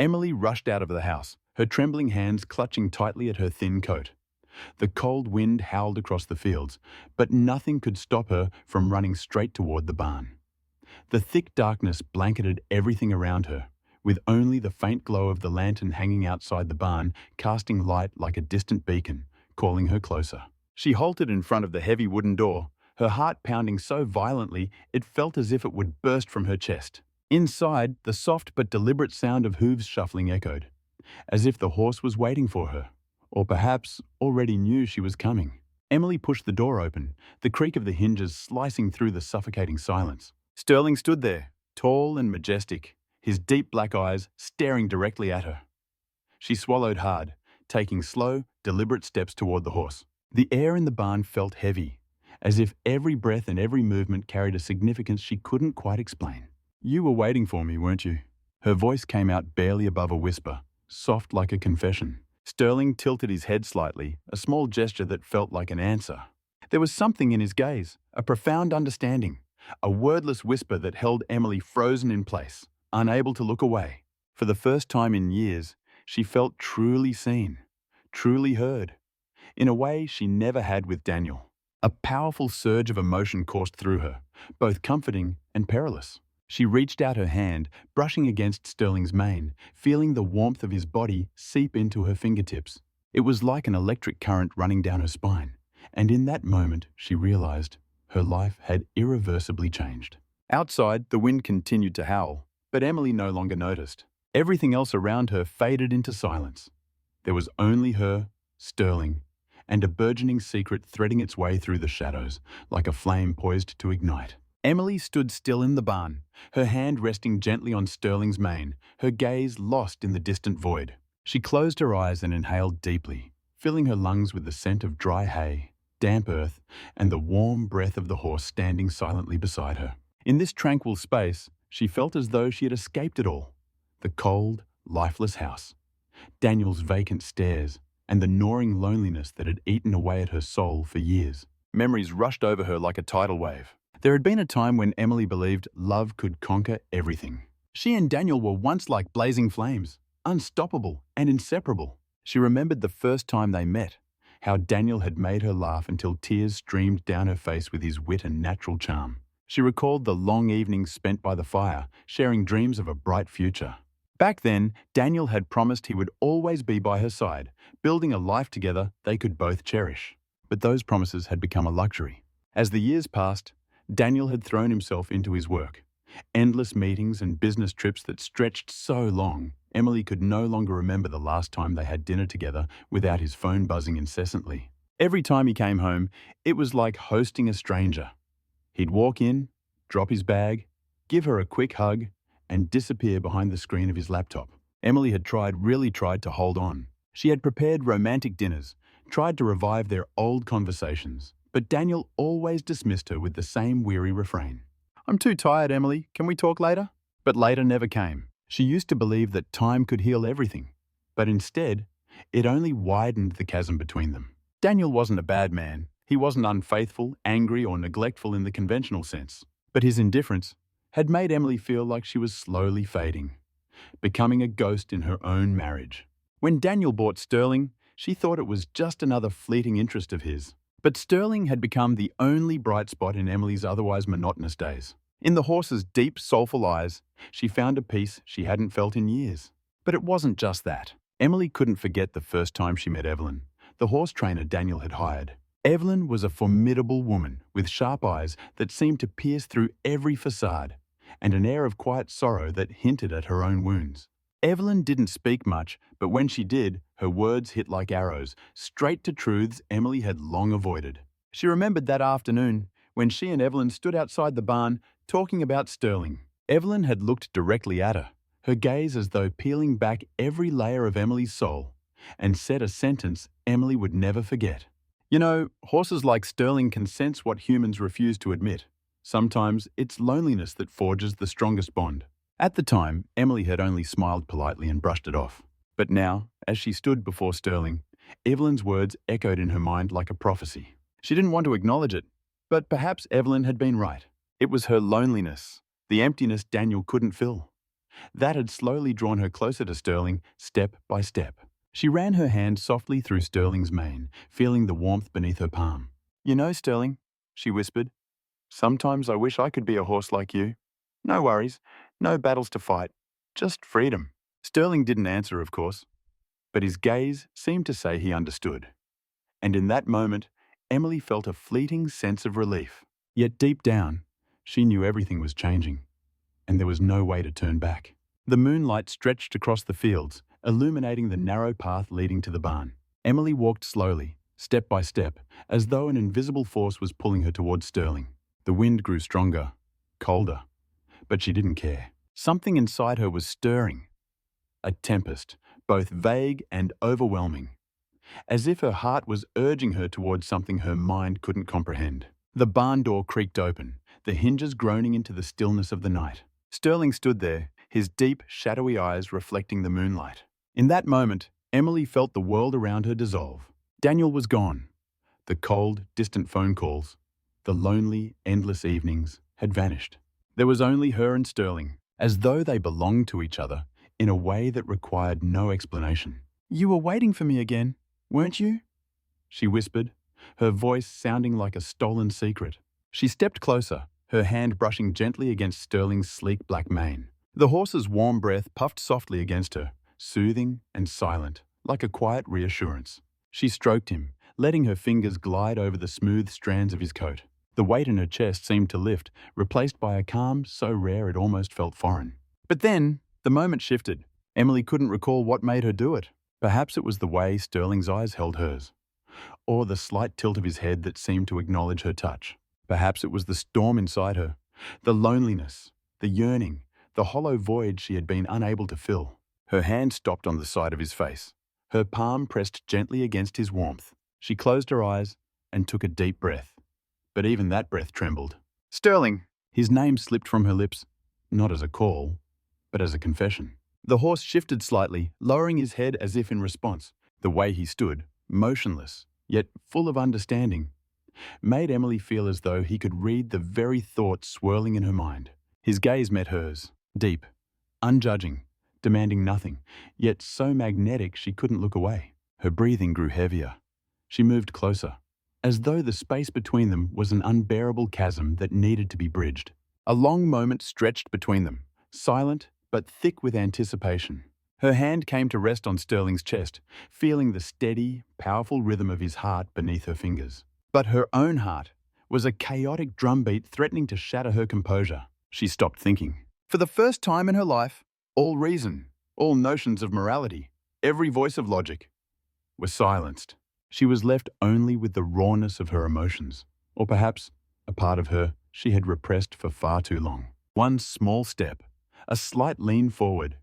Emily rushed out of the house, her trembling hands clutching tightly at her thin coat. The cold wind howled across the fields, but nothing could stop her from running straight toward the barn. The thick darkness blanketed everything around her, with only the faint glow of the lantern hanging outside the barn casting light like a distant beacon, calling her closer. She halted in front of the heavy wooden door, her heart pounding so violently it felt as if it would burst from her chest. Inside, the soft but deliberate sound of hooves shuffling echoed, as if the horse was waiting for her, or perhaps already knew she was coming. Emily pushed the door open, the creak of the hinges slicing through the suffocating silence. Sterling stood there, tall and majestic, his deep black eyes staring directly at her. She swallowed hard, taking slow, deliberate steps toward the horse. The air in the barn felt heavy, as if every breath and every movement carried a significance she couldn't quite explain. "You were waiting for me, weren't you?" Her voice came out barely above a whisper, soft like a confession. Sterling tilted his head slightly, a small gesture that felt like an answer. There was something in his gaze, a profound understanding, a wordless whisper that held Emily frozen in place, unable to look away. For the first time in years, she felt truly seen, truly heard, in a way she never had with Daniel. A powerful surge of emotion coursed through her, both comforting and perilous. She reached out her hand, brushing against Sterling's mane, feeling the warmth of his body seep into her fingertips. It was like an electric current running down her spine, and in that moment she realized her life had irreversibly changed. Outside, the wind continued to howl, but Emily no longer noticed. Everything else around her faded into silence. There was only her, Sterling, and a burgeoning secret threading its way through the shadows, like a flame poised to ignite. Emily stood still in the barn, her hand resting gently on Sterling's mane, her gaze lost in the distant void. She closed her eyes and inhaled deeply, filling her lungs with the scent of dry hay, damp earth, and the warm breath of the horse standing silently beside her. In this tranquil space, she felt as though she had escaped it all. The cold, lifeless house, Daniel's vacant stares, and the gnawing loneliness that had eaten away at her soul for years. Memories rushed over her like a tidal wave. There had been a time when Emily believed love could conquer everything. She and Daniel were once like blazing flames, unstoppable and inseparable. She remembered the first time they met, how Daniel had made her laugh until tears streamed down her face with his wit and natural charm. She recalled the long evenings spent by the fire, sharing dreams of a bright future. Back then, Daniel had promised he would always be by her side, building a life together they could both cherish. But those promises had become a luxury. As the years passed, Daniel had thrown himself into his work. Endless meetings and business trips that stretched so long, Emily could no longer remember the last time they had dinner together without his phone buzzing incessantly. Every time he came home, it was like hosting a stranger. He'd walk in, drop his bag, give her a quick hug, and disappear behind the screen of his laptop. Emily had really tried to hold on. She had prepared romantic dinners, tried to revive their old conversations, but Daniel always dismissed her with the same weary refrain. "I'm too tired, Emily. Can we talk later?" But later never came. She used to believe that time could heal everything, but instead, it only widened the chasm between them. Daniel wasn't a bad man. He wasn't unfaithful, angry, or neglectful in the conventional sense. But his indifference had made Emily feel like she was slowly fading, becoming a ghost in her own marriage. When Daniel bought Sterling, she thought it was just another fleeting interest of his. But Sterling had become the only bright spot in Emily's otherwise monotonous days. In the horse's deep, soulful eyes, she found a peace she hadn't felt in years. But it wasn't just that. Emily couldn't forget the first time she met Evelyn, the horse trainer Daniel had hired. Evelyn was a formidable woman with sharp eyes that seemed to pierce through every facade, and an air of quiet sorrow that hinted at her own wounds. Evelyn didn't speak much, but when she did, her words hit like arrows, straight to truths Emily had long avoided. She remembered that afternoon when she and Evelyn stood outside the barn talking about Sterling. Evelyn had looked directly at her gaze as though peeling back every layer of Emily's soul, and said a sentence Emily would never forget. "You know, horses like Sterling can sense what humans refuse to admit. Sometimes it's loneliness that forges the strongest bond." At the time, Emily had only smiled politely and brushed it off. But now, as she stood before Sterling, Evelyn's words echoed in her mind like a prophecy. She didn't want to acknowledge it, but perhaps Evelyn had been right. It was her loneliness, the emptiness Daniel couldn't fill. That had slowly drawn her closer to Sterling, step by step. She ran her hand softly through Sterling's mane, feeling the warmth beneath her palm. "You know, Sterling," she whispered, "sometimes I wish I could be a horse like you. No worries, no battles to fight, just freedom." Sterling didn't answer, of course, but his gaze seemed to say he understood. And in that moment, Emily felt a fleeting sense of relief. Yet deep down, she knew everything was changing, and there was no way to turn back. The moonlight stretched across the fields, illuminating the narrow path leading to the barn. Emily walked slowly, step by step, as though an invisible force was pulling her towards Sterling. The wind grew stronger, colder, but she didn't care. Something inside her was stirring. A tempest, both vague and overwhelming, as if her heart was urging her towards something her mind couldn't comprehend. The barn door creaked open, the hinges groaning into the stillness of the night. Sterling stood there, his deep, shadowy eyes reflecting the moonlight. In that moment, Emily felt the world around her dissolve. Daniel was gone. The cold, distant phone calls, the lonely, endless evenings had vanished. There was only her and Sterling, as though they belonged to each other in a way that required no explanation. "You were waiting for me again, weren't you?" she whispered, her voice sounding like a stolen secret. She stepped closer, her hand brushing gently against Sterling's sleek black mane. The horse's warm breath puffed softly against her, soothing and silent, like a quiet reassurance. She stroked him, letting her fingers glide over the smooth strands of his coat. The weight in her chest seemed to lift, replaced by a calm so rare it almost felt foreign. But then, the moment shifted. Emily couldn't recall what made her do it. Perhaps it was the way Sterling's eyes held hers, or the slight tilt of his head that seemed to acknowledge her touch. Perhaps it was the storm inside her, the loneliness, the yearning, the hollow void she had been unable to fill. Her hand stopped on the side of his face, her palm pressed gently against his warmth. She closed her eyes and took a deep breath. But even that breath trembled. "Sterling!" His name slipped from her lips, not as a call, but as a confession. The horse shifted slightly, lowering his head as if in response. The way he stood, motionless, yet full of understanding, made Emily feel as though he could read the very thoughts swirling in her mind. His gaze met hers, deep, unjudging, demanding nothing, yet so magnetic she couldn't look away. Her breathing grew heavier. She moved closer, as though the space between them was an unbearable chasm that needed to be bridged. A long moment stretched between them, silent but thick with anticipation. Her hand came to rest on Sterling's chest, feeling the steady, powerful rhythm of his heart beneath her fingers. But her own heart was a chaotic drumbeat threatening to shatter her composure. She stopped thinking. For the first time in her life, all reason, all notions of morality, every voice of logic, were silenced. She was left only with the rawness of her emotions, or perhaps a part of her she had repressed for far too long. One small step, a slight lean forward,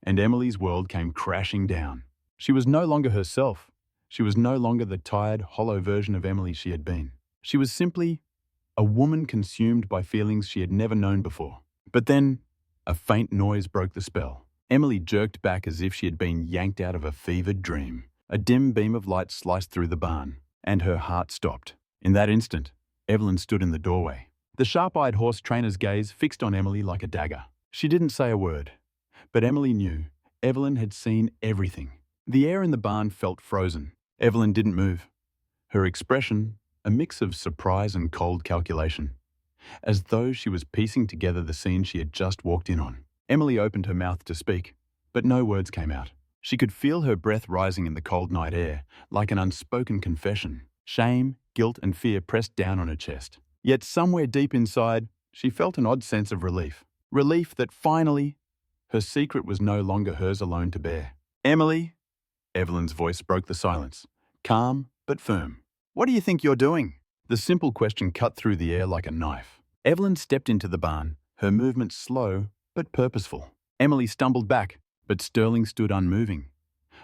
and Emily's world came crashing down. She was no longer herself. She was no longer the tired, hollow version of Emily she had been. She was simply a woman consumed by feelings she had never known before. But then, a faint noise broke the spell. Emily jerked back as if she had been yanked out of a fevered dream. A dim beam of light sliced through the barn, and her heart stopped. In that instant, Evelyn stood in the doorway. The sharp-eyed horse trainer's gaze fixed on Emily like a dagger. She didn't say a word, but Emily knew. Evelyn had seen everything. The air in the barn felt frozen. Evelyn didn't move. Her expression, a mix of surprise and cold calculation, as though she was piecing together the scene she had just walked in on. Emily opened her mouth to speak, but no words came out. She could feel her breath rising in the cold night air, like an unspoken confession. Shame, guilt, and fear pressed down on her chest. Yet somewhere deep inside, she felt an odd sense of relief. Relief that finally, her secret was no longer hers alone to bear. "Emily," Evelyn's voice broke the silence, calm but firm. "What do you think you're doing?" The simple question cut through the air like a knife. Evelyn stepped into the barn, her movements slow but purposeful. Emily stumbled back, but Sterling stood unmoving,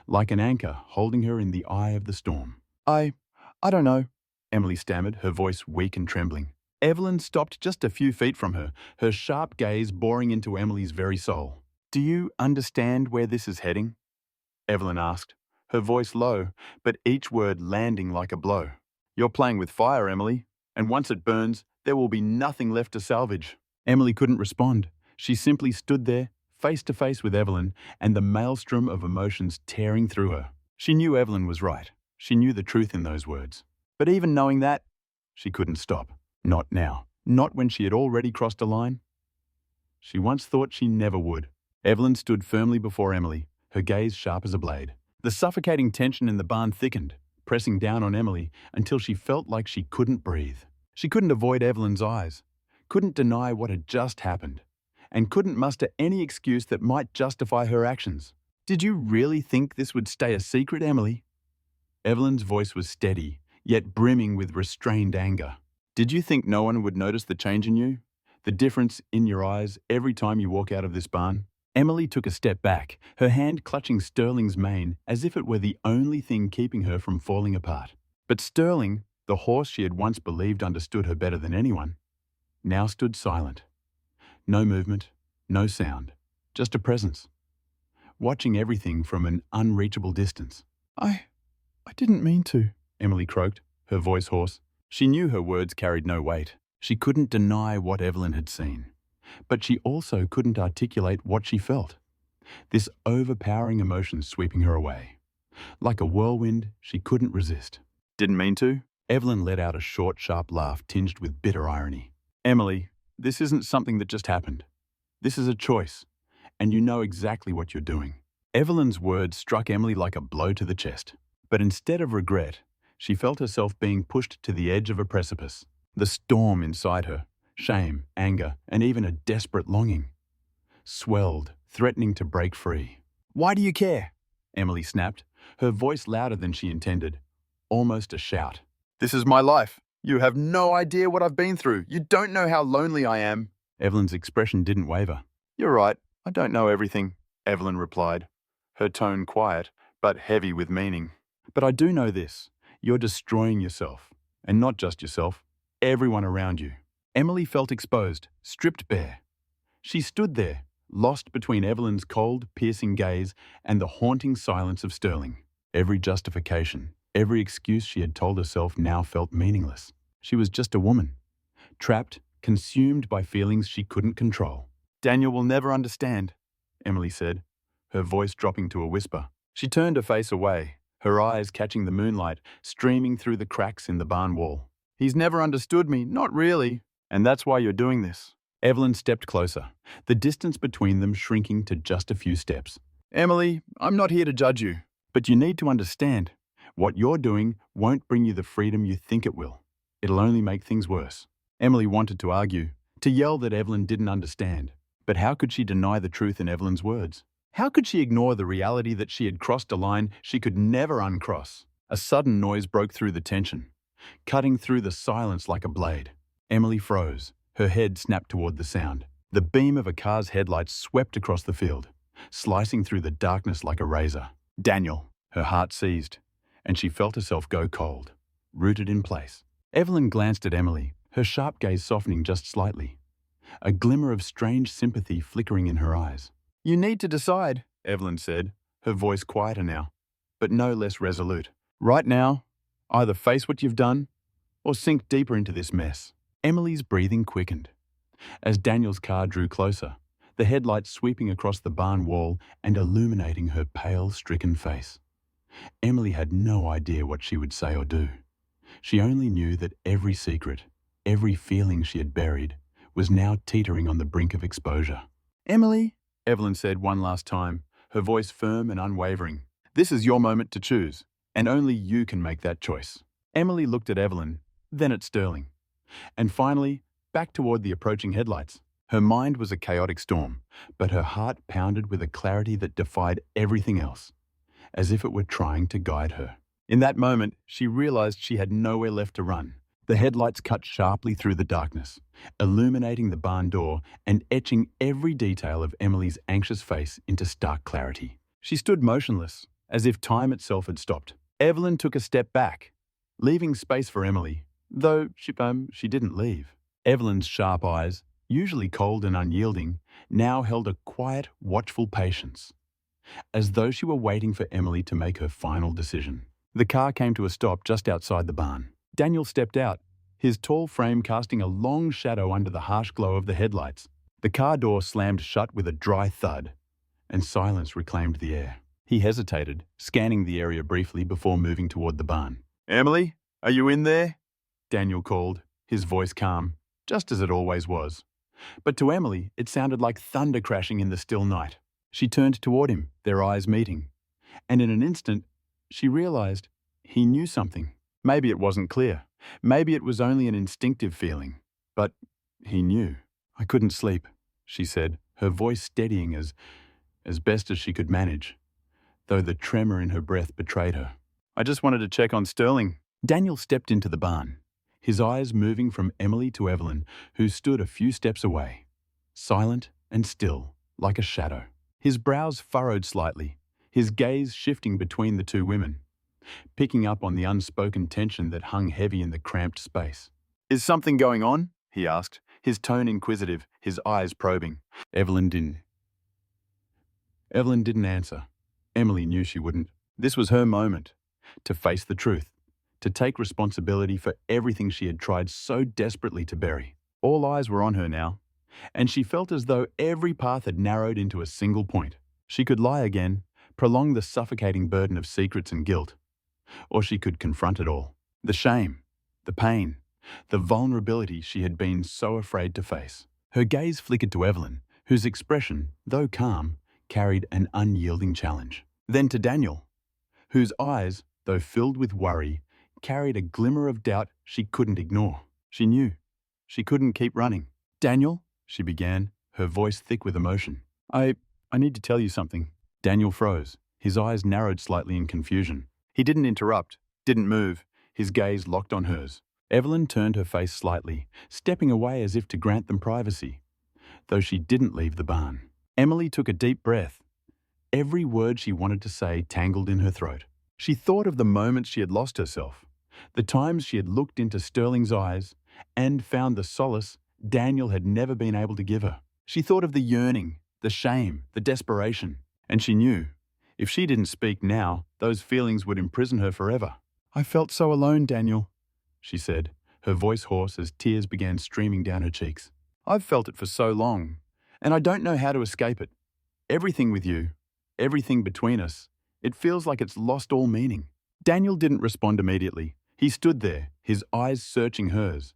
like an anchor holding her in the eye of the storm. I don't know," Emily stammered, her voice weak and trembling. Evelyn stopped just a few feet from her, her sharp gaze boring into Emily's very soul. "Do you understand where this is heading?" Evelyn asked, her voice low, but each word landing like a blow. "You're playing with fire, Emily, and once it burns, there will be nothing left to salvage." Emily couldn't respond. She simply stood there, face to face with Evelyn, and the maelstrom of emotions tearing through her. She knew Evelyn was right. She knew the truth in those words. But even knowing that, she couldn't stop. Not now. Not when she had already crossed a line. She once thought she never would. Evelyn stood firmly before Emily, her gaze sharp as a blade. The suffocating tension in the barn thickened, pressing down on Emily until she felt like she couldn't breathe. She couldn't avoid Evelyn's eyes, couldn't deny what had just happened, and couldn't muster any excuse that might justify her actions. "Did you really think this would stay a secret, Emily?" Evelyn's voice was steady, yet brimming with restrained anger. "Did you think no one would notice the change in you? The difference in your eyes every time you walk out of this barn?" Emily took a step back, her hand clutching Sterling's mane as if it were the only thing keeping her from falling apart. But Sterling, the horse she had once believed understood her better than anyone, now stood silent. No movement, no sound, just a presence, watching everything from an unreachable distance. I didn't mean to," Emily croaked, her voice hoarse. She knew her words carried no weight. She couldn't deny what Evelyn had seen, but she also couldn't articulate what she felt. This overpowering emotion sweeping her away. Like a whirlwind, she couldn't resist. "Didn't mean to?" Evelyn let out a short, sharp laugh tinged with bitter irony. "Emily, this isn't something that just happened. This is a choice, and you know exactly what you're doing." Evelyn's words struck Emily like a blow to the chest. But instead of regret, she felt herself being pushed to the edge of a precipice. The storm inside her, shame, anger, and even a desperate longing, swelled, threatening to break free. "Why do you care?" Emily snapped, her voice louder than she intended, almost a shout. "This is my life. You have no idea what I've been through. You don't know how lonely I am." Evelyn's expression didn't waver. "You're right. I don't know everything," Evelyn replied, her tone quiet, but heavy with meaning. "But I do know this. You're destroying yourself. And not just yourself. Everyone around you." Emily felt exposed, stripped bare. She stood there, lost between Evelyn's cold, piercing gaze and the haunting silence of Sterling. Every justification, every excuse she had told herself now felt meaningless. She was just a woman, trapped, consumed by feelings she couldn't control. "Daniel will never understand," Emily said, her voice dropping to a whisper. She turned her face away, her eyes catching the moonlight streaming through the cracks in the barn wall. "He's never understood me, not really. And that's why you're doing this." Evelyn stepped closer, the distance between them shrinking to just a few steps. "Emily, I'm not here to judge you, but you need to understand. What you're doing won't bring you the freedom you think it will. It'll only make things worse." Emily wanted to argue, to yell that Evelyn didn't understand. But how could she deny the truth in Evelyn's words? How could she ignore the reality that she had crossed a line she could never uncross? A sudden noise broke through the tension, cutting through the silence like a blade. Emily froze, her head snapped toward the sound. The beam of a car's headlights swept across the field, slicing through the darkness like a razor. "Daniel!" Her heart seized, and she felt herself go cold, rooted in place. Evelyn glanced at Emily, her sharp gaze softening just slightly, a glimmer of strange sympathy flickering in her eyes. "You need to decide," Evelyn said, her voice quieter now, but no less resolute. "Right now, either face what you've done or sink deeper into this mess." Emily's breathing quickened. As Daniel's car drew closer, the headlights sweeping across the barn wall and illuminating her pale, stricken face. Emily had no idea what she would say or do. She only knew that every secret, every feeling she had buried, was now teetering on the brink of exposure. "Emily," Evelyn said one last time, her voice firm and unwavering. "This is your moment to choose, and only you can make that choice." Emily looked at Evelyn, then at Sterling, and finally back toward the approaching headlights. Her mind was a chaotic storm, but her heart pounded with a clarity that defied everything else, as if it were trying to guide her. In that moment, she realized she had nowhere left to run. The headlights cut sharply through the darkness, illuminating the barn door and etching every detail of Emily's anxious face into stark clarity. She stood motionless, as if time itself had stopped. Evelyn took a step back, leaving space for Emily, though she didn't leave. Evelyn's sharp eyes, usually cold and unyielding, now held a quiet, watchful patience, as though she were waiting for Emily to make her final decision. The car came to a stop just outside the barn. Daniel stepped out, his tall frame casting a long shadow under the harsh glow of the headlights. The car door slammed shut with a dry thud, and silence reclaimed the air. He hesitated, scanning the area briefly before moving toward the barn. "Emily, are you in there?" Daniel called, his voice calm, just as it always was. But to Emily, it sounded like thunder crashing in the still night. She turned toward him, their eyes meeting. And in an instant, she realized he knew something. Maybe it wasn't clear. Maybe it was only an instinctive feeling. But he knew. "I couldn't sleep," she said, her voice steadying as best as she could manage, though the tremor in her breath betrayed her. "I just wanted to check on Sterling." Daniel stepped into the barn, his eyes moving from Emily to Evelyn, who stood a few steps away, silent and still, like a shadow. His brows furrowed slightly, his gaze shifting between the two women, picking up on the unspoken tension that hung heavy in the cramped space. "Is something going on?" he asked, his tone inquisitive, his eyes probing. Evelyn didn't answer. Emily knew she wouldn't. This was her moment, to face the truth, to take responsibility for everything she had tried so desperately to bury. All eyes were on her now, and she felt as though every path had narrowed into a single point. She could lie again, prolong the suffocating burden of secrets and guilt, or she could confront it all. The shame, the pain, the vulnerability she had been so afraid to face. Her gaze flickered to Evelyn, whose expression, though calm, carried an unyielding challenge. Then to Daniel, whose eyes, though filled with worry, carried a glimmer of doubt she couldn't ignore. She knew. She couldn't keep running. "Daniel," she began, her voice thick with emotion. I need to tell you something." Daniel froze, his eyes narrowed slightly in confusion. He didn't interrupt, didn't move, his gaze locked on hers. Evelyn turned her face slightly, stepping away as if to grant them privacy, though she didn't leave the barn. Emily took a deep breath. Every word she wanted to say tangled in her throat. She thought of the moments she had lost herself, the times she had looked into Sterling's eyes and found the solace Daniel had never been able to give her. She thought of the yearning, the shame, the desperation, and she knew, if she didn't speak now, those feelings would imprison her forever. "I felt so alone, Daniel," she said, her voice hoarse as tears began streaming down her cheeks. "I've felt it for so long, and I don't know how to escape it. Everything with you, everything between us, it feels like it's lost all meaning." Daniel didn't respond immediately. He stood there, his eyes searching hers,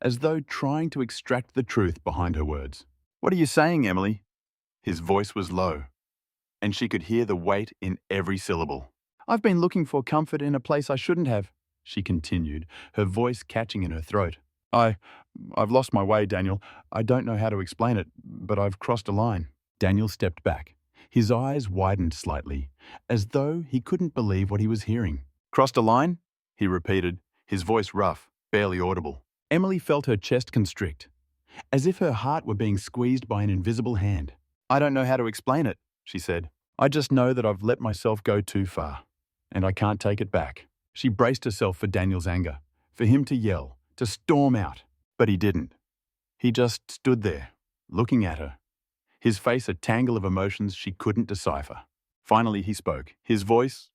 as though trying to extract the truth behind her words. "What are you saying, Emily?" His voice was low, and she could hear the weight in every syllable. "I've been looking for comfort in a place I shouldn't have," she continued, her voice catching in her throat. I've lost my way, Daniel. I don't know how to explain it, but I've crossed a line." Daniel stepped back. His eyes widened slightly, as though he couldn't believe what he was hearing. "Crossed a line?" he repeated, his voice rough, barely audible. Emily felt her chest constrict, as if her heart were being squeezed by an invisible hand. "I don't know how to explain it," she said. "I just know that I've let myself go too far, and I can't take it back." She braced herself for Daniel's anger, for him to yell, to storm out. But he didn't. He just stood there, looking at her, his face a tangle of emotions she couldn't decipher. Finally he spoke, his voice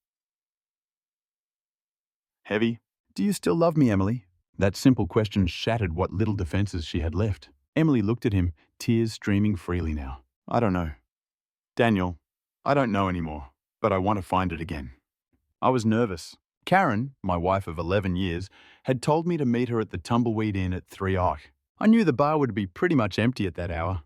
heavy. "Do you still love me, Emily?" That simple question shattered what little defenses she had left. Emily looked at him, tears streaming freely now. "I don't know. Daniel, I don't know anymore, but I want to find it again." I was nervous. Karen, my wife of 11 years, had told me to meet her at the Tumbleweed Inn at 3 o'clock. I knew the bar would be pretty much empty at that hour,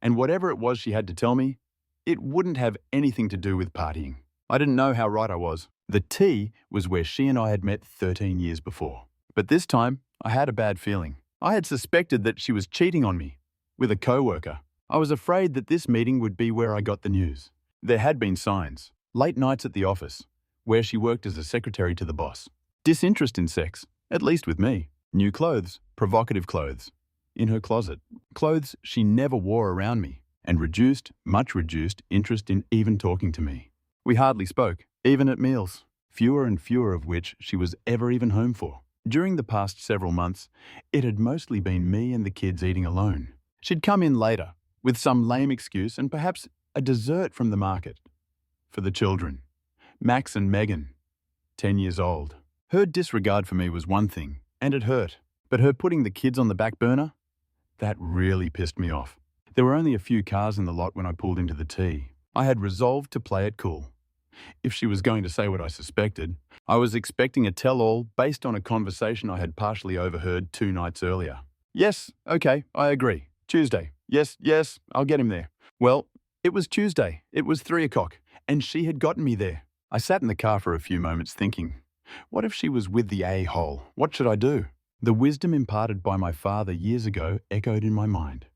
and whatever it was she had to tell me, it wouldn't have anything to do with partying. I didn't know how right I was. The tea was where she and I had met 13 years before. But this time, I had a bad feeling. I had suspected that she was cheating on me with a co-worker. I was afraid that this meeting would be where I got the news. There had been signs. Late nights at the office, where she worked as a secretary to the boss. Disinterest in sex, at least with me. New clothes, provocative clothes, in her closet. Clothes she never wore around me. And much reduced interest in even talking to me. We hardly spoke, even at meals, fewer and fewer of which she was ever even home for. During the past several months, it had mostly been me and the kids eating alone. She'd come in later, with some lame excuse and perhaps a dessert from the market. For the children, Max and Megan, 10 years old. Her disregard for me was one thing, and it hurt. But her putting the kids on the back burner? That really pissed me off. There were only a few cars in the lot when I pulled into the T. I had resolved to play it cool. If she was going to say what I suspected, I was expecting a tell-all based on a conversation I had partially overheard 2 nights earlier. Yes, okay, I agree. Tuesday. Yes, I'll get him there. Well, it was Tuesday. It was 3 o'clock, and she had gotten me there. I sat in the car for a few moments thinking, what if she was with the a-hole? What should I do? The wisdom imparted by my father years ago echoed in my mind.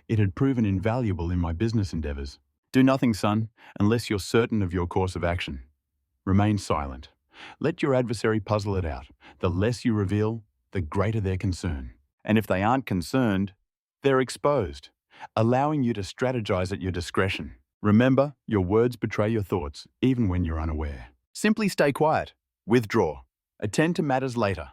It had proven invaluable in my business endeavors. Do nothing, son, unless you're certain of your course of action. Remain silent. Let your adversary puzzle it out. The less you reveal, the greater their concern. And if they aren't concerned, they're exposed, allowing you to strategize at your discretion. Remember, your words betray your thoughts, even when you're unaware. Simply stay quiet. Withdraw. Attend to matters later,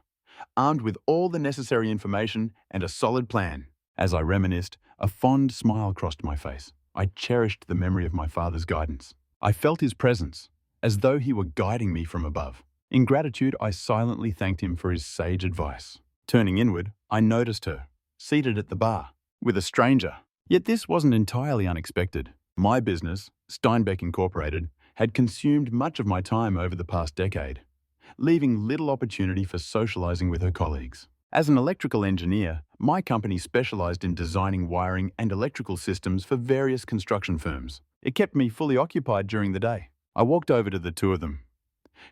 armed with all the necessary information and a solid plan. As I reminisced, a fond smile crossed my face. I cherished the memory of my father's guidance. I felt his presence, as though he were guiding me from above. In gratitude, I silently thanked him for his sage advice. Turning inward, I noticed her, seated at the bar, with a stranger. Yet this wasn't entirely unexpected. My business, Steinbeck Incorporated, had consumed much of my time over the past decade, leaving little opportunity for socializing with her colleagues. As an electrical engineer, my company specialized in designing wiring and electrical systems for various construction firms. It kept me fully occupied during the day. I walked over to the 2 of them.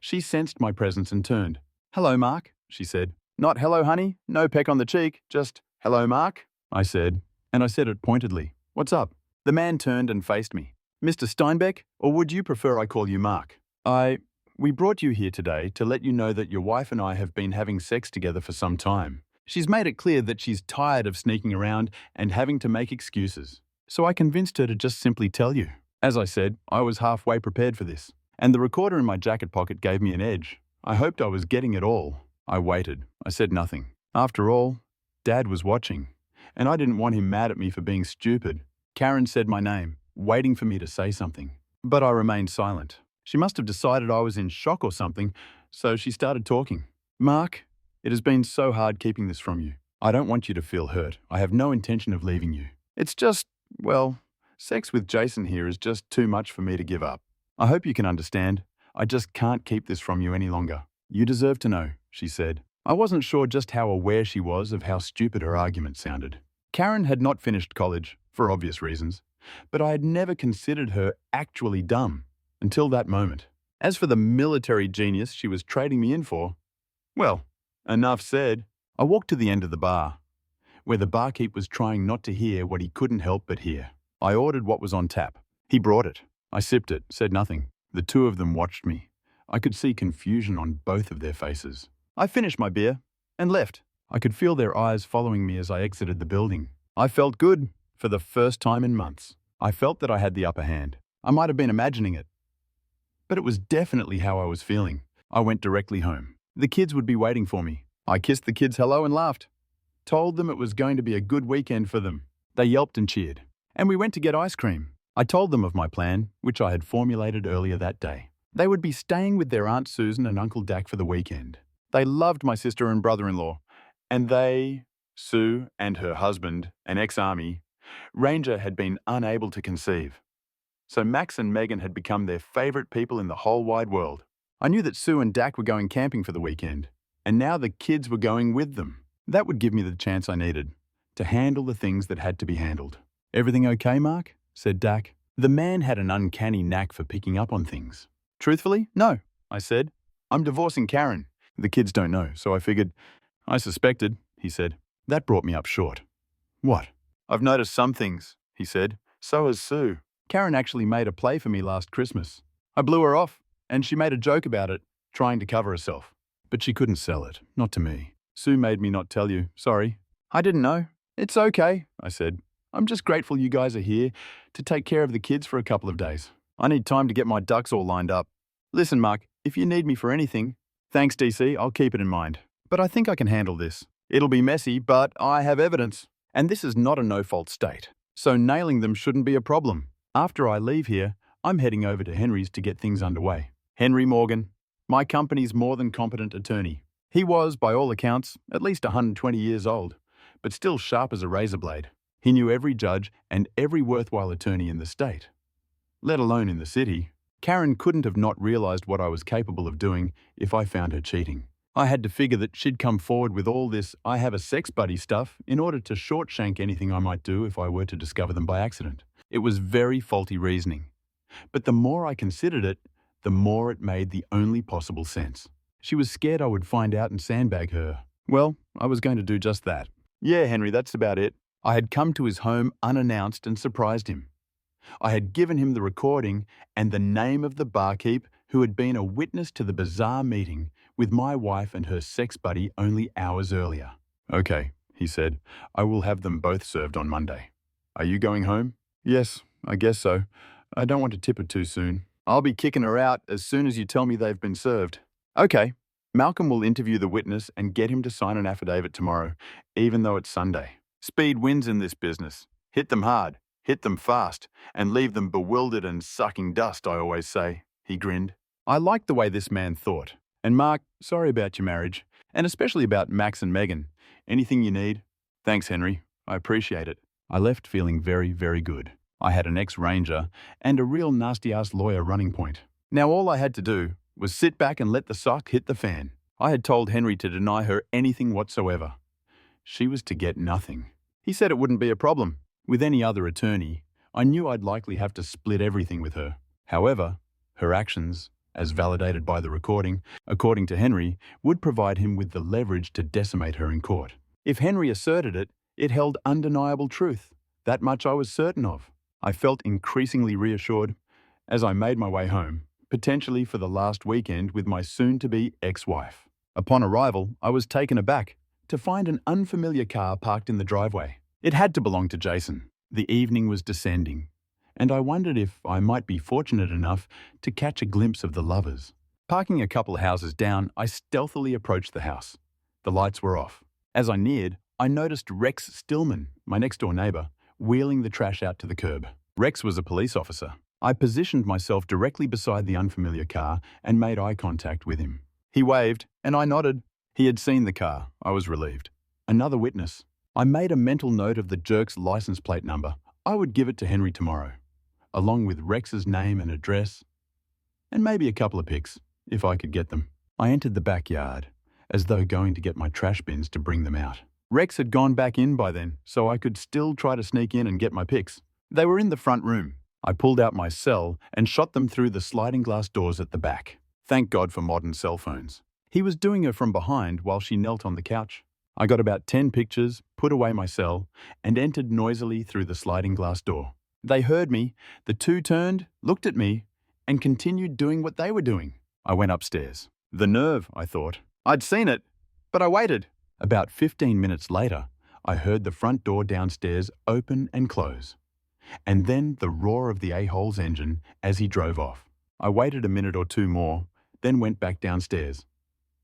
She sensed my presence and turned. "Hello, Mark," she said. "Not hello, honey, no peck on the cheek, just hello, Mark," I said, and I said it pointedly. "What's up?" The man turned and faced me. "Mr. Steinbeck, or would you prefer I call you Mark? We brought you here today to let you know that your wife and I have been having sex together for some time. She's made it clear that she's tired of sneaking around and having to make excuses. So I convinced her to just simply tell you." As I said, I was halfway prepared for this, and the recorder in my jacket pocket gave me an edge. I hoped I was getting it all. I waited. I said nothing. After all, Dad was watching, and I didn't want him mad at me for being stupid. Karen said my name, waiting for me to say something. But I remained silent. She must have decided I was in shock or something, so she started talking. "Mark, it has been so hard keeping this from you. I don't want you to feel hurt. I have no intention of leaving you. It's just, well, sex with Jason here is just too much for me to give up. I hope you can understand. I just can't keep this from you any longer. You deserve to know," she said. I wasn't sure just how aware she was of how stupid her argument sounded. Karen had not finished college, for obvious reasons, but I had never considered her actually dumb until that moment. As for the military genius she was trading me in for, well, enough said. I walked to the end of the bar, where the barkeep was trying not to hear what he couldn't help but hear. I ordered what was on tap. He brought it. I sipped it, said nothing. The 2 of them watched me. I could see confusion on both of their faces. I finished my beer and left. I could feel their eyes following me as I exited the building. I felt good for the first time in months. I felt that I had the upper hand. I might have been imagining it, but it was definitely how I was feeling. I went directly home. The kids would be waiting for me. I kissed the kids hello and laughed. Told them it was going to be a good weekend for them. They yelped and cheered. And we went to get ice cream. I told them of my plan, which I had formulated earlier that day. They would be staying with their Aunt Susan and Uncle Dak for the weekend. They loved my sister and brother-in-law. And they, Sue and her husband, an ex-army, Ranger, had been unable to conceive. So Max and Megan had become their favorite people in the whole wide world. I knew that Sue and Dak were going camping for the weekend, and now the kids were going with them. That would give me the chance I needed to handle the things that had to be handled. "Everything okay, Mark?" said Dak. The man had an uncanny knack for picking up on things. "Truthfully, no," I said. "I'm divorcing Karen. The kids don't know, so I figured." "I suspected," he said. That brought me up short. "What?" "I've noticed some things," he said. "So has Sue. Karen actually made a play for me last Christmas. I blew her off, and she made a joke about it, trying to cover herself. But she couldn't sell it, not to me. Sue made me not tell you, sorry." "I didn't know." "It's okay," I said. "I'm just grateful you guys are here to take care of the kids for a couple of days. I need time to get my ducks all lined up. Listen, Mark, if you need me for anything..." "Thanks, DC, I'll keep it in mind. But I think I can handle this. It'll be messy, but I have evidence. And this is not a no-fault state. So nailing them shouldn't be a problem. After I leave here, I'm heading over to Henry's to get things underway. Henry Morgan, my company's more than competent attorney. He was, by all accounts, at least 120 years old, but still sharp as a razor blade. He knew every judge and every worthwhile attorney in the state, let alone in the city. Karen couldn't have not realized what I was capable of doing if I found her cheating. I had to figure that she'd come forward with all this "I have a sex buddy" stuff in order to shortshank anything I might do if I were to discover them by accident. It was very faulty reasoning. But the more I considered it, the more it made the only possible sense. She was scared I would find out and sandbag her. Well, I was going to do just that. Yeah, Henry, that's about it. I had come to his home unannounced and surprised him. I had given him the recording and the name of the barkeep who had been a witness to the bizarre meeting with my wife and her sex buddy only hours earlier. Okay, he said, I will have them both served on Monday. Are you going home? Yes, I guess so. I don't want to tip her too soon. I'll be kicking her out as soon as you tell me they've been served. Okay, Malcolm will interview the witness and get him to sign an affidavit tomorrow, even though it's Sunday. Speed wins in this business. Hit them hard, hit them fast, and leave them bewildered and sucking dust, I always say, he grinned. I liked the way this man thought. And Mark, sorry about your marriage, and especially about Max and Megan. Anything you need? Thanks, Henry. I appreciate it. I left feeling very, very good. I had an ex-ranger and a real nasty-ass lawyer running point. Now all I had to do was sit back and let the sock hit the fan. I had told Henry to deny her anything whatsoever. She was to get nothing. He said it wouldn't be a problem. With any other attorney, I knew I'd likely have to split everything with her. However, her actions, as validated by the recording, according to Henry, would provide him with the leverage to decimate her in court. If Henry asserted it, it held undeniable truth. That much I was certain of. I felt increasingly reassured as I made my way home, potentially for the last weekend with my soon-to-be ex-wife. Upon arrival, I was taken aback to find an unfamiliar car parked in the driveway. It had to belong to Jason. The evening was descending, and I wondered if I might be fortunate enough to catch a glimpse of the lovers. Parking a couple houses down, I stealthily approached the house. The lights were off. As I neared, I noticed Rex Stillman, my next-door neighbor, wheeling the trash out to the curb. Rex was a police officer. I positioned myself directly beside the unfamiliar car and made eye contact with him. He waved, and I nodded. He had seen the car. I was relieved. Another witness. I made a mental note of the jerk's license plate number. I would give it to Henry tomorrow, along with Rex's name and address, and maybe a couple of pics, if I could get them. I entered the backyard, as though going to get my trash bins to bring them out. Rex had gone back in by then, so I could still try to sneak in and get my pics. They were in the front room. I pulled out my cell and shot them through the sliding glass doors at the back. Thank God for modern cell phones. He was doing her from behind while she knelt on the couch. I got about 10 pictures, put away my cell, and entered noisily through the sliding glass door. They heard me, the two turned, looked at me, and continued doing what they were doing. I went upstairs. The nerve, I thought. I'd seen it, but I waited. About 15 minutes later, I heard the front door downstairs open and close, and then the roar of the a-hole's engine as he drove off. I waited a minute or two more, then went back downstairs,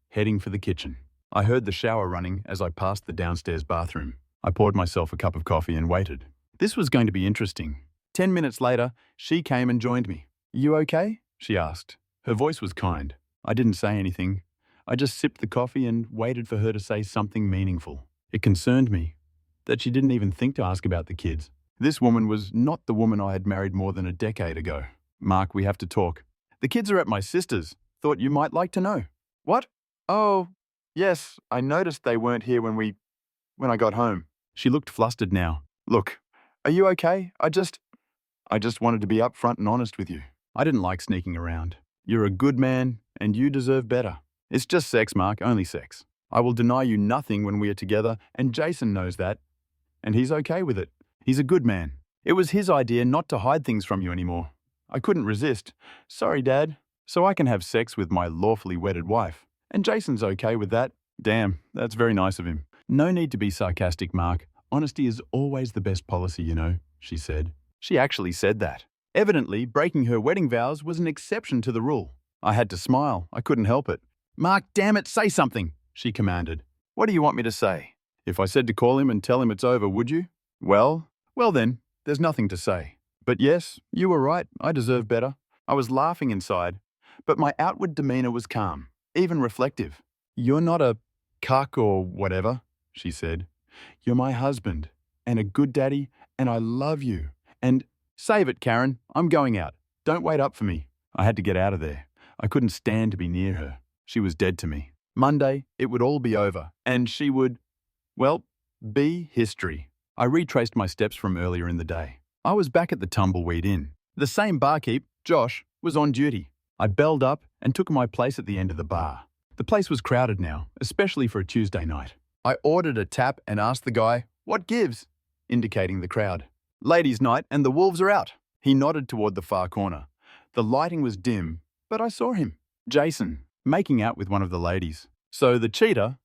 heading for the kitchen. I heard the shower running as I passed the downstairs bathroom. I poured myself a cup of coffee and waited. This was going to be interesting. 10 minutes later, she came and joined me. You okay? She asked. Her voice was kind. I didn't say anything. I just sipped the coffee and waited for her to say something meaningful. It concerned me that she didn't even think to ask about the kids. This woman was not the woman I had married more than a decade ago. Mark, we have to talk. The kids are at my sister's. Thought you might like to know. What? Oh, yes, I noticed they weren't here when I got home. She looked flustered now. Look, are you okay? I just wanted to be upfront and honest with you. I didn't like sneaking around. You're a good man, and you deserve better. It's just sex, Mark, only sex. I will deny you nothing when we are together, and Jason knows that. And he's okay with it. He's a good man. It was his idea not to hide things from you anymore. I couldn't resist. Sorry, Dad. So I can have sex with my lawfully wedded wife. And Jason's okay with that. Damn, that's very nice of him. No need to be sarcastic, Mark. Honesty is always the best policy, you know, she said. She actually said that. Evidently, breaking her wedding vows was an exception to the rule. I had to smile. I couldn't help it. Mark, damn it, say something, she commanded. What do you want me to say? If I said to call him and tell him it's over, would you? Well then, there's nothing to say. But yes, you were right. I deserve better. I was laughing inside, but my outward demeanor was calm, even reflective. You're not a cuck or whatever, she said. You're my husband, and a good daddy, and I love you. And save it, Karen. I'm going out. Don't wait up for me. I had to get out of there. I couldn't stand to be near her. She was dead to me. Monday, it would all be over, and she would, well, be history. I retraced my steps from earlier in the day. I was back at the Tumbleweed Inn. The same barkeep, Josh, was on duty. I belled up and took my place at the end of the bar. The place was crowded now, especially for a Tuesday night. I ordered a tap and asked the guy, "What gives?" indicating the crowd. "Ladies' night and the wolves are out." He nodded toward the far corner. The lighting was dim, but I saw him. Jason, making out with one of the ladies. So the cheater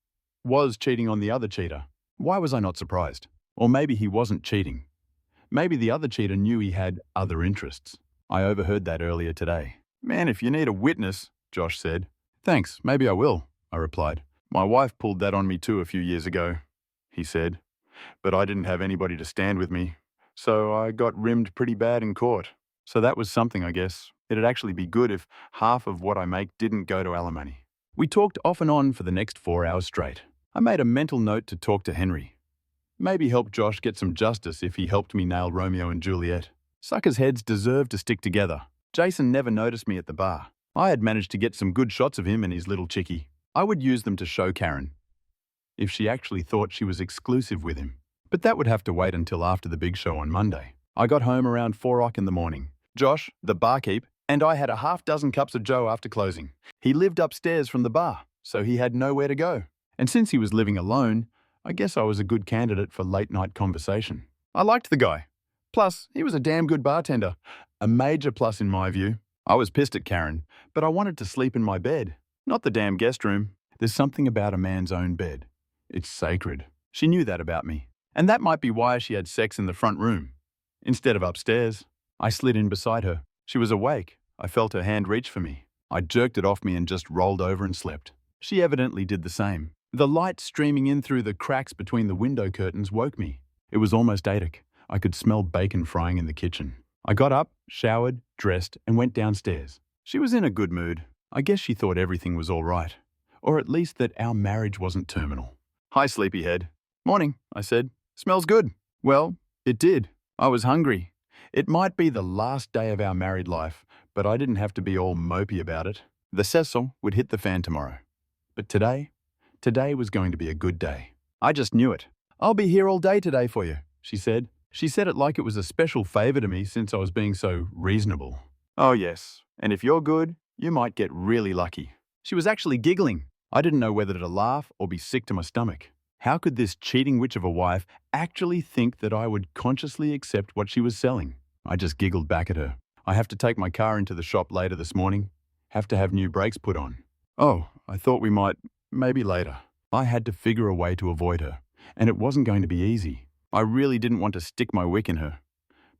was cheating on the other cheater. Why was I not surprised? Or maybe he wasn't cheating. Maybe the other cheater knew he had other interests. I overheard that earlier today. "Man, if you need a witness," Josh said. "Thanks, maybe I will," I replied. "My wife pulled that on me too a few years ago," he said. "But I didn't have anybody to stand with me, so I got rimmed pretty bad in court. So that was something, I guess. It'd actually be good if half of what I make didn't go to alimony." We talked off and on for the next 4 hours straight. I made a mental note to talk to Henry. Maybe help Josh get some justice if he helped me nail Romeo and Juliet. Suckers' heads deserve to stick together. Jason never noticed me at the bar. I had managed to get some good shots of him and his little chickie. I would use them to show Karen, if she actually thought she was exclusive with him. But that would have to wait until after the big show on Monday. I got home around 4 o'clock in the morning. Josh, the barkeep, and I had a half dozen cups of joe after closing. He lived upstairs from the bar, so he had nowhere to go. And since he was living alone, I guess I was a good candidate for late-night conversation. I liked the guy. Plus, he was a damn good bartender. A major plus in my view. I was pissed at Karen, but I wanted to sleep in my bed, not the damn guest room. There's something about a man's own bed. It's sacred. She knew that about me. And that might be why she had sex in the front room, instead of upstairs. I slid in beside her. She was awake. I felt her hand reach for me. I jerked it off me and just rolled over and slept. She evidently did the same. The light streaming in through the cracks between the window curtains woke me. It was almost 8 o'clock. I could smell bacon frying in the kitchen. I got up, showered, dressed, and went downstairs. She was in a good mood. I guess she thought everything was all right. Or at least that our marriage wasn't terminal. "Hi, sleepyhead." "Morning," I said. "Smells good." Well, it did. I was hungry. It might be the last day of our married life, but I didn't have to be all mopey about it. The Cecil would hit the fan tomorrow. But today was going to be a good day. I just knew it. "I'll be here all day today for you," she said. She said it like it was a special favor to me since I was being so reasonable. "Oh yes, and if you're good, you might get really lucky." She was actually giggling. I didn't know whether to laugh or be sick to my stomach. How could this cheating witch of a wife actually think that I would consciously accept what she was selling? I just giggled back at her. "I have to take my car into the shop later this morning. Have to have new brakes put on." "Oh, I thought we might, maybe later." I had to figure a way to avoid her, and it wasn't going to be easy. I really didn't want to stick my wick in her,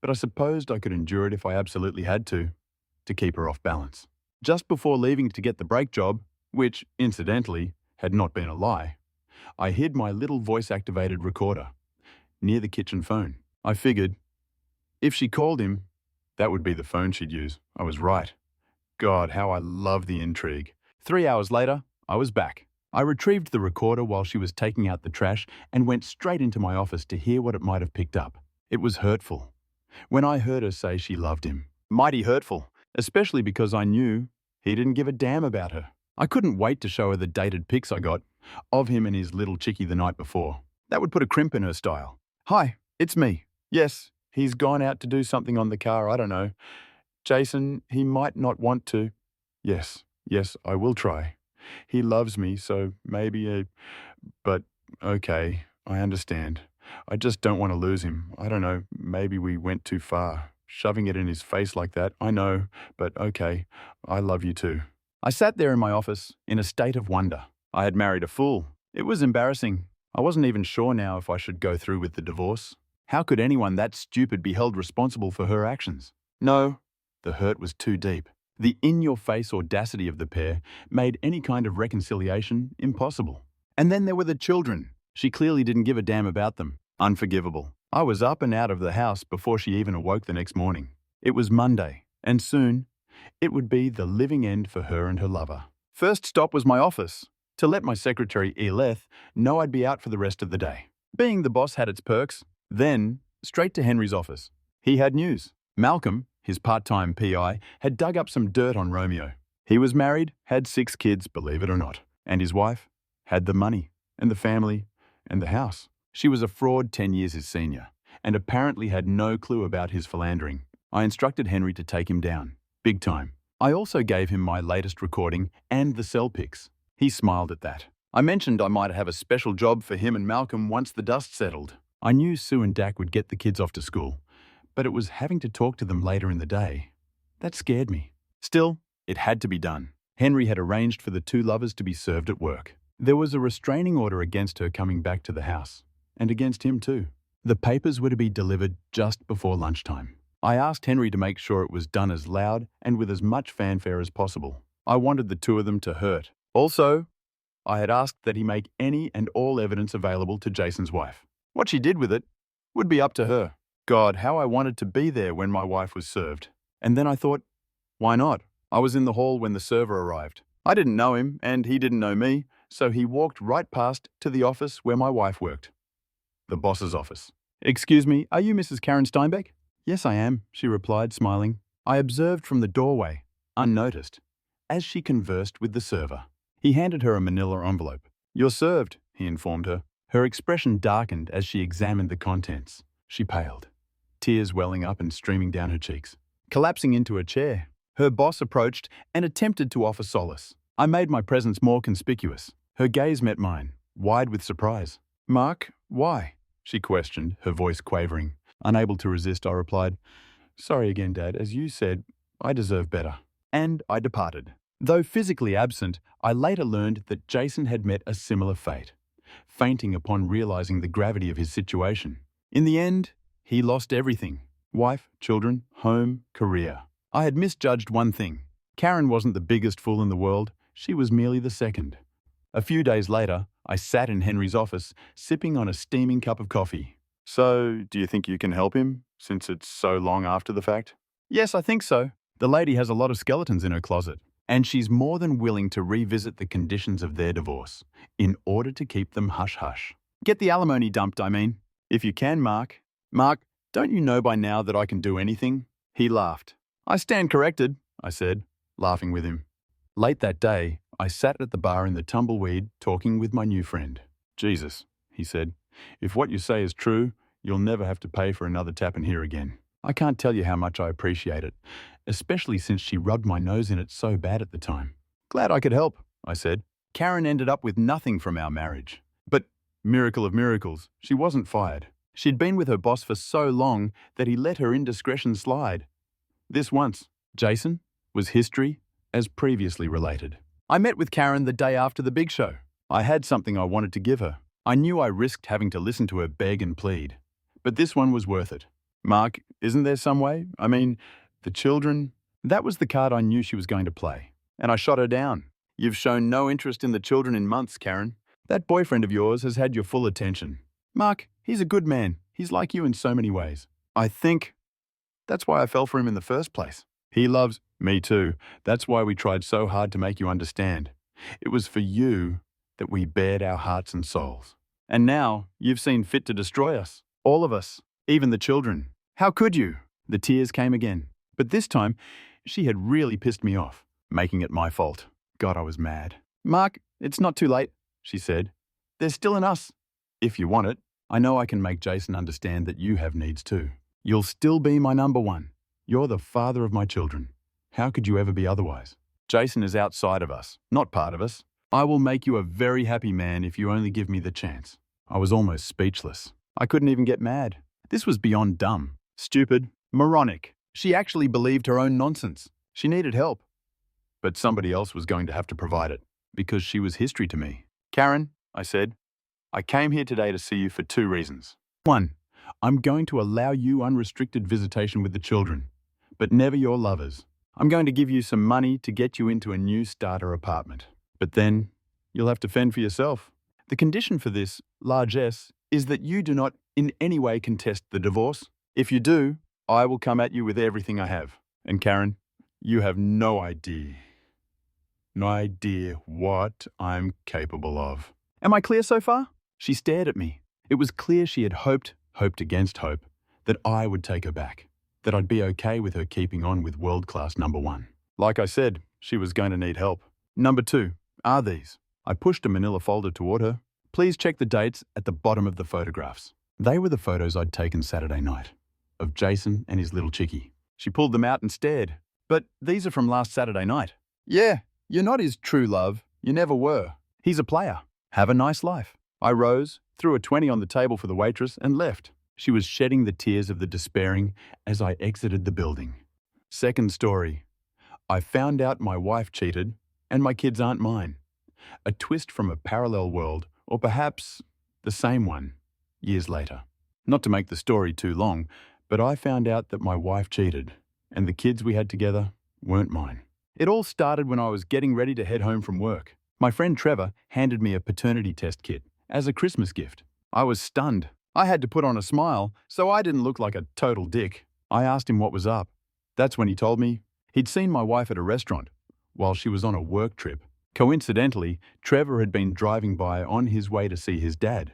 but I supposed I could endure it if I absolutely had to keep her off balance. Just before leaving to get the brake job, which, incidentally, had not been a lie, I hid my little voice-activated recorder near the kitchen phone. I figured, if she called him, that would be the phone she'd use. I was right. God, how I love the intrigue. 3 hours later, I was back. I retrieved the recorder while she was taking out the trash and went straight into my office to hear what it might have picked up. It was hurtful. When I heard her say she loved him. Mighty hurtful, especially because I knew he didn't give a damn about her. I couldn't wait to show her the dated pics I got of him and his little chickie the night before. That would put a crimp in her style. "Hi, it's me. Yes, he's gone out to do something on the car, I don't know. Jason, he might not want to. Yes, I will try. He loves me, so maybe but okay, I understand. I just don't want to lose him. I don't know, maybe we went too far. Shoving it in his face like that, I know, but okay, I love you too." I sat there in my office, in a state of wonder. I had married a fool. It was embarrassing. I wasn't even sure now if I should go through with the divorce. How could anyone that stupid be held responsible for her actions? No, the hurt was too deep. The in-your-face audacity of the pair made any kind of reconciliation impossible. And then there were the children. She clearly didn't give a damn about them. Unforgivable. I was up and out of the house before she even awoke the next morning. It was Monday, and soon it would be the living end for her and her lover. First stop was my office, to let my secretary Eleth know I'd be out for the rest of the day. Being the boss had its perks. Then, straight to Henry's office. He had news. Malcolm, his part-time PI, had dug up some dirt on Romeo. He was married, had 6 kids, believe it or not, and his wife had the money and the family and the house. She was a fraud 10 years his senior, and apparently had no clue about his philandering. I instructed Henry to take him down, big time. I also gave him my latest recording and the cell pics. He smiled at that. I mentioned I might have a special job for him and Malcolm once the dust settled. I knew Sue and Dak would get the kids off to school, but it was having to talk to them later in the day. That scared me. Still, it had to be done. Henry had arranged for the 2 lovers to be served at work. There was a restraining order against her coming back to the house, and against him too. The papers were to be delivered just before lunchtime. I asked Henry to make sure it was done as loud and with as much fanfare as possible. I wanted the 2 of them to hurt. Also, I had asked that he make any and all evidence available to Jason's wife. What she did with it would be up to her. God, how I wanted to be there when my wife was served. And then I thought, why not? I was in the hall when the server arrived. I didn't know him, and he didn't know me, so he walked right past to the office where my wife worked. The boss's office. "Excuse me, are you Mrs. Karen Steinbeck?" "Yes, I am," she replied, smiling. I observed from the doorway, unnoticed, as she conversed with the server. He handed her a manila envelope. "You're served," he informed her. Her expression darkened as she examined the contents. She paled, tears welling up and streaming down her cheeks. Collapsing into a chair, her boss approached and attempted to offer solace. I made my presence more conspicuous. Her gaze met mine, wide with surprise. "Mark, why?" she questioned, her voice quavering. Unable to resist, I replied, "Sorry again, Dad. As you said, I deserve better." And I departed. Though physically absent, I later learned that Jason had met a similar fate, fainting upon realizing the gravity of his situation. In the end, he lost everything: wife, children, home, career. I had misjudged one thing. Karen wasn't the biggest fool in the world. She was merely the second. A few days later, I sat in Henry's office, sipping on a steaming cup of coffee. "So, do you think you can help him, since it's so long after the fact?" "Yes, I think so. The lady has a lot of skeletons in her closet, and she's more than willing to revisit the conditions of their divorce, in order to keep them hush-hush. Get the alimony dumped, I mean. If you can, Mark. Mark, don't you know by now that I can do anything?" He laughed. "I stand corrected," I said, laughing with him. Late that day, I sat at the bar in the Tumbleweed talking with my new friend. "Jesus," he said, "if what you say is true, you'll never have to pay for another tap in here again. I can't tell you how much I appreciate it, especially since she rubbed my nose in it so bad at the time." "Glad I could help," I said. "Karen ended up with nothing from our marriage. But, miracle of miracles, she wasn't fired. She'd been with her boss for so long that he let her indiscretion slide. This once, Jason, was history as previously related." I met with Karen the day after the big show. I had something I wanted to give her. I knew I risked having to listen to her beg and plead. But this one was worth it. "Mark, isn't there some way? I mean, the children..." That was the card I knew she was going to play. And I shot her down. "You've shown no interest in the children in months, Karen. That boyfriend of yours has had your full attention. Mark, he's a good man. He's like you in so many ways. I think that's why I fell for him in the first place. He loves..." "Me too. That's why we tried so hard to make you understand. It was for you that we bared our hearts and souls. And now you've seen fit to destroy us. All of us. Even the children. How could you?" The tears came again. But this time, she had really pissed me off, making it my fault. God, I was mad. "Mark, it's not too late," she said. "There's still in us. If you want it. I know I can make Jason understand that you have needs too. You'll still be my number one. You're the father of my children. How could you ever be otherwise? Jason is outside of us, not part of us. I will make you a very happy man if you only give me the chance." I was almost speechless. I couldn't even get mad. This was beyond dumb, stupid, moronic. She actually believed her own nonsense. She needed help. But somebody else was going to have to provide it, because she was history to me. "Karen," I said, "I came here today to see you for 2 reasons. 1, I'm going to allow you unrestricted visitation with the children, but never your lovers. I'm going to give you some money to get you into a new starter apartment. But then, you'll have to fend for yourself. The condition for this, largesse, is that you do not in any way contest the divorce. If you do, I will come at you with everything I have. And Karen, you have no idea what I'm capable of." Am I clear so far? She stared at me. It was clear she had hoped, hoped against hope, that I would take her back, that I'd be okay with her keeping on with world-class number one. Like I said, she was going to need help. Number 2, are these? I pushed a manila folder toward her. Please check the dates at the bottom of the photographs. They were the photos I'd taken Saturday night, of Jason and his little chickie. She pulled them out and stared. But these are from last Saturday night. Yeah, you're not his true love. You never were. He's a player. Have a nice life. I rose, threw a 20 on the table for the waitress, and left. She was shedding the tears of the despairing as I exited the building. Second story. I found out my wife cheated, and my kids aren't mine. A twist from a parallel world, or perhaps the same one, years later. Not to make the story too long, but I found out that my wife cheated, and the kids we had together weren't mine. It all started when I was getting ready to head home from work. My friend Trevor handed me a paternity test kit as a Christmas gift. I was stunned. I had to put on a smile so I didn't look like a total dick. I asked him what was up. That's when he told me he'd seen my wife at a restaurant while she was on a work trip. Coincidentally, Trevor had been driving by on his way to see his dad,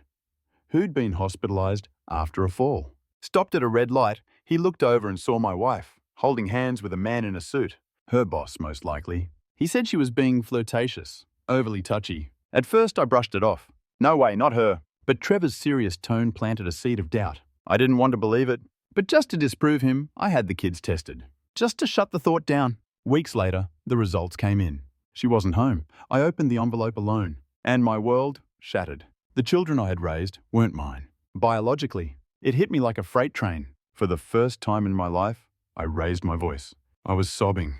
who'd been hospitalized after a fall. Stopped at a red light, he looked over and saw my wife, holding hands with a man in a suit. Her boss, most likely. He said she was being flirtatious, overly touchy. At first, I brushed it off. No way, not her. But Trevor's serious tone planted a seed of doubt. I didn't want to believe it, but just to disprove him, I had the kids tested. Just to shut the thought down. Weeks later, the results came in. She wasn't home. I opened the envelope alone, and my world shattered. The children I had raised weren't mine. Biologically, it hit me like a freight train. For the first time in my life, I raised my voice. I was sobbing,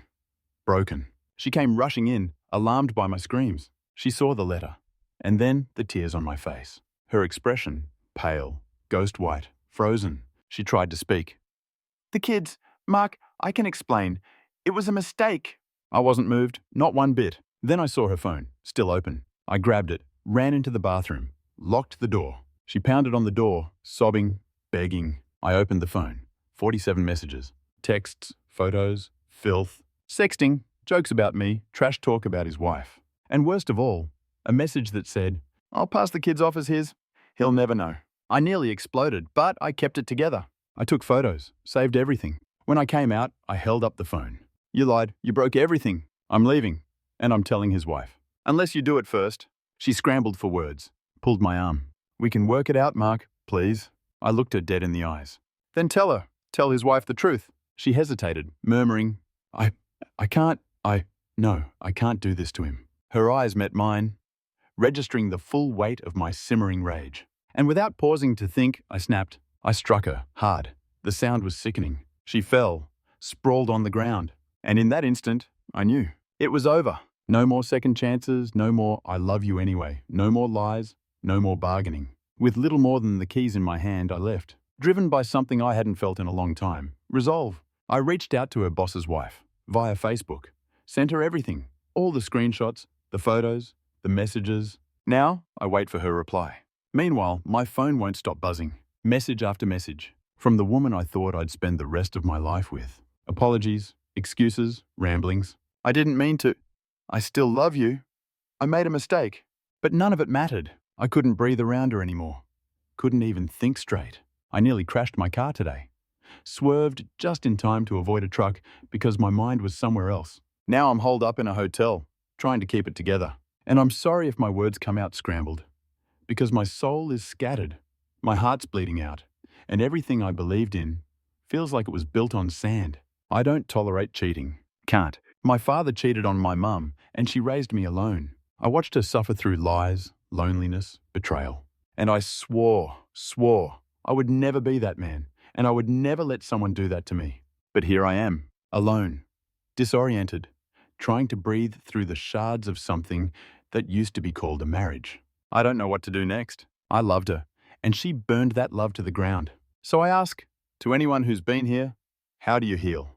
broken. She came rushing in, alarmed by my screams. She saw the letter, and then the tears on my face. Her expression, pale, ghost white, frozen. She tried to speak. The kids, Mark, I can explain. It was a mistake. I wasn't moved, not one bit. Then I saw her phone, still open. I grabbed it, ran into the bathroom, locked the door. She pounded on the door, sobbing, begging. I opened the phone. 47 messages. Texts, photos, filth, sexting, jokes about me, trash talk about his wife. And worst of all, a message that said, I'll pass the kids off as his. He'll never know. I nearly exploded, but I kept it together. I took photos, saved everything. When I came out, I held up the phone. You lied. You broke everything. I'm leaving. And I'm telling his wife. Unless you do it first. She scrambled for words, pulled my arm. We can work it out, Mark, please. I looked her dead in the eyes. Then tell her. Tell his wife the truth. She hesitated, murmuring, I can't do this to him. Her eyes met mine, registering the full weight of my simmering rage. And without pausing to think, I snapped. I struck her, hard. The sound was sickening. She fell, sprawled on the ground. And in that instant, I knew. It was over. No more second chances, no more I love you anyway, no more lies, no more bargaining. With little more than the keys in my hand, I left. Driven by something I hadn't felt in a long time. Resolve. I reached out to her boss's wife, via Facebook. Sent her everything. All the screenshots, the photos, the messages. Now, I wait for her reply. Meanwhile, my phone won't stop buzzing. Message after message. From the woman I thought I'd spend the rest of my life with. Apologies, excuses, ramblings. I didn't mean to. I still love you. I made a mistake. But none of it mattered. I couldn't breathe around her anymore. Couldn't even think straight. I nearly crashed my car today. Swerved just in time to avoid a truck because my mind was somewhere else. Now I'm holed up in a hotel, trying to keep it together. And I'm sorry if my words come out scrambled. Because my soul is scattered. My heart's bleeding out. And everything I believed in feels like it was built on sand. I don't tolerate cheating. Can't. My father cheated on my mum, and she raised me alone. I watched her suffer through lies, loneliness, betrayal. And I swore I would never be that man, and I would never let someone do that to me. But here I am, alone, disoriented, trying to breathe through the shards of something that used to be called a marriage. I don't know what to do next. I loved her, and she burned that love to the ground. So I ask, to anyone who's been here, how do you heal?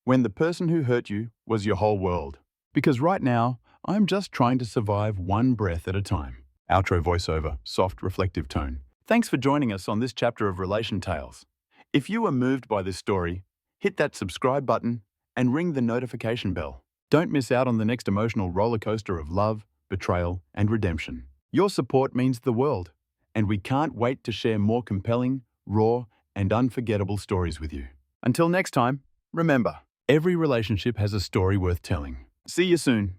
When the person who hurt you was your whole world. Because right now, I'm just trying to survive one breath at a time. Outro voiceover, soft, reflective tone. Thanks for joining us on this chapter of Relation Tales. If you were moved by this story, hit that subscribe button and ring the notification bell. Don't miss out on the next emotional roller coaster of love, betrayal, and redemption. Your support means the world, and we can't wait to share more compelling, raw, and unforgettable stories with you. Until next time, remember, every relationship has a story worth telling. See you soon.